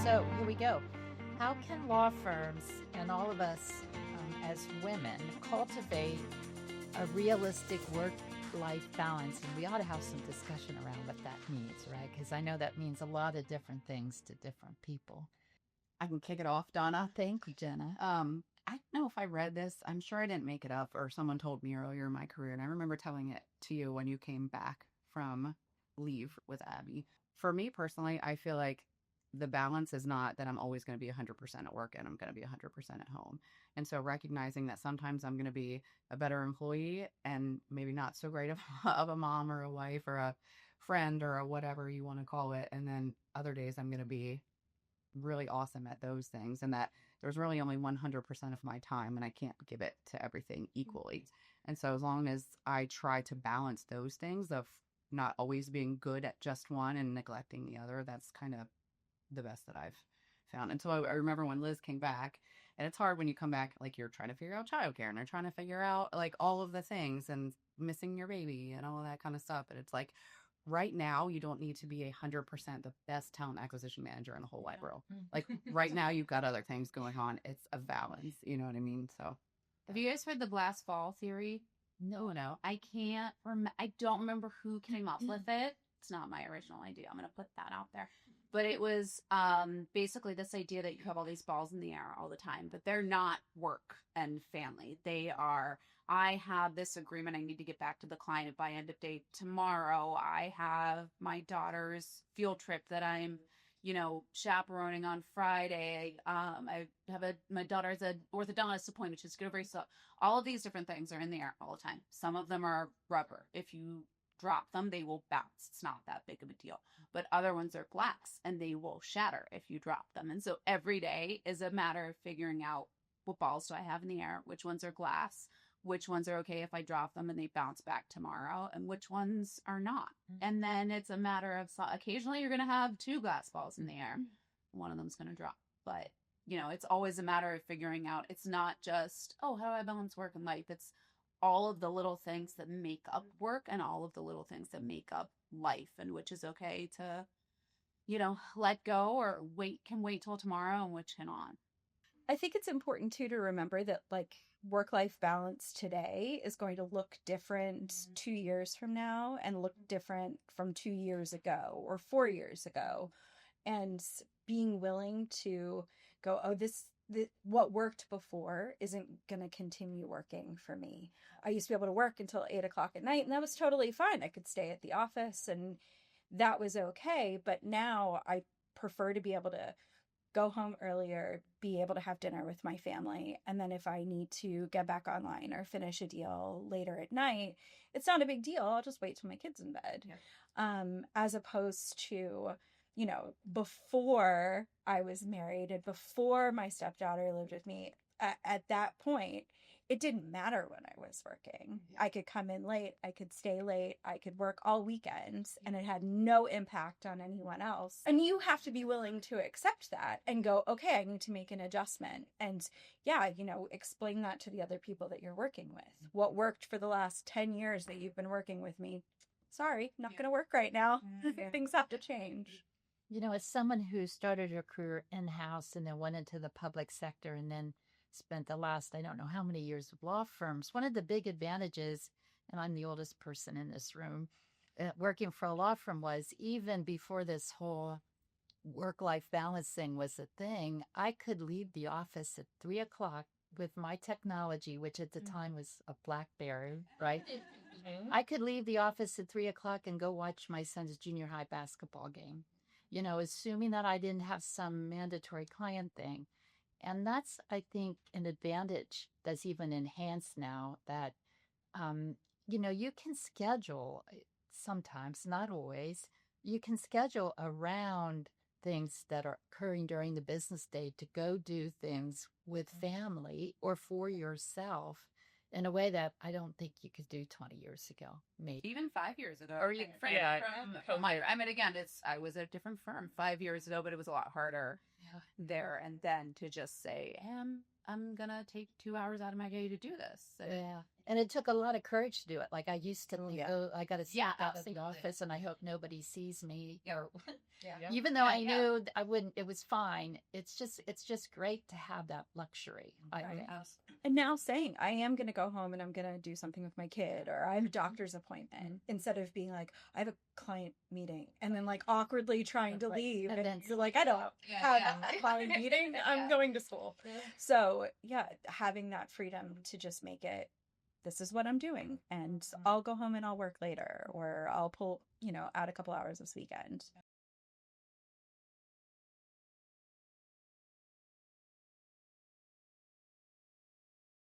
So here we go. How can law firms and all of us as women cultivate a realistic work-life balance? And we ought to have some discussion around what that means, right? Because I know that means a lot of different things to different people. I can kick it off, Donna. Thank you, Jenna. I don't know if I read this. I'm sure I didn't make it up, or someone told me earlier in my career, and I remember telling it to you when you came back from leave with Abby. For me personally, I feel like the balance is not that I'm always going to be 100% at work and I'm going to be 100% at home. And so recognizing that sometimes I'm going to be a better employee and maybe not so great of a mom or a wife or a friend or a whatever you want to call it. And then other days I'm going to be really awesome at those things, and that there's really only 100% of my time and I can't give it to everything equally. And so as long as I try to balance those things of not always being good at just one and neglecting the other, that's kind of the best that I've found. And so I remember when Liz came back, and it's hard when you come back, like you're trying to figure out childcare and you're trying to figure out like all of the things and missing your baby and all that kind of stuff. And it's like, right now, you don't need to be 100% the best talent acquisition manager in the whole wide world. Like right now, you've got other things going on. It's a balance. You know what I mean? So, have you guys heard the blast fall theory? No. I can't remember. I don't remember who came up with it. It's not my original idea. I'm going to put that out there. But it was basically this idea that you have all these balls in the air all the time, but they're not work and family. They are, I have this agreement. I need to get back to the client by end of day tomorrow. I have my daughter's field trip that I'm, chaperoning on Friday. I have my daughter's an orthodontist appointment. She's going to all of these different things are in the air all the time. Some of them are rubber. If you drop them, they will bounce. It's not that big of a deal. But other ones are glass and they will shatter if you drop them. And so every day is a matter of figuring out, what balls do I have in the air? Which ones are glass? Which ones are okay if I drop them and they bounce back tomorrow? And which ones are not? Mm-hmm. And then it's a matter of, occasionally you're going to have 2 glass balls in the air. One of them's going to drop. But, it's always a matter of figuring out. It's not just, how do I balance work and life? It's all of the little things that make up work and all of the little things that make up life, and which is okay to, let go or wait till tomorrow and which cannot. I think it's important too to remember that work-life balance today is going to look different 2 years from now and look different from 2 years ago or 4 years ago. And being willing to go, what worked before isn't going to continue working for me. I used to be able to work until 8:00 at night, and that was totally fine. I could stay at the office and that was okay. But now I prefer to be able to go home earlier, be able to have dinner with my family. And then if I need to get back online or finish a deal later at night, it's not a big deal. I'll just wait till my kid's in bed. Yeah. As opposed to, before I was married and before my stepdaughter lived with me, at that point, it didn't matter when I was working. Yeah. I could come in late, I could stay late, I could work all weekends, and it had no impact on anyone else. And you have to be willing to accept that and go, okay, I need to make an adjustment. And explain that to the other people that you're working with. What worked for the last 10 years that you've been working with me, sorry, not going to work right now. Yeah. Things have to change. As someone who started her career in-house and then went into the public sector and then spent the last, I don't know how many years with law firms, one of the big advantages, and I'm the oldest person in this room, working for a law firm was even before this whole work-life balance thing was a thing, I could leave the office at 3:00 with my technology, which at the time was a BlackBerry, right? I could leave the office at 3:00 and go watch my son's junior high basketball game. Assuming that I didn't have some mandatory client thing. And that's, I think, an advantage that's even enhanced now that, you can schedule sometimes, not always, you can schedule around things that are occurring during the business day to go do things with family or for yourself in a way that I don't think you could do 20 years ago, maybe. Even 5 years ago. Or I was at a different firm 5 years ago, but it was a lot harder there. And then to just say, I'm gonna take 2 hours out of my day to do this. Yeah. And it took a lot of courage to do it. Like I used to Yeah. go, I got to sit Yeah, out of the absolutely. office and I hope nobody sees me. Or Yeah. even though I Yeah. knew I wouldn't, it was fine. It's just great to have that luxury. I Right. think. And now saying I am going to go home and I'm going to do something with my kid, or I have a doctor's appointment, instead of being like, I have a client meeting and then like awkwardly trying to Right. leave. And And then- you're like, I don't have my meeting. I'm going to school. So yeah, having that freedom to just make it, this is what I'm doing, and I'll go home and I'll work later, or I'll pull, add a couple hours this weekend.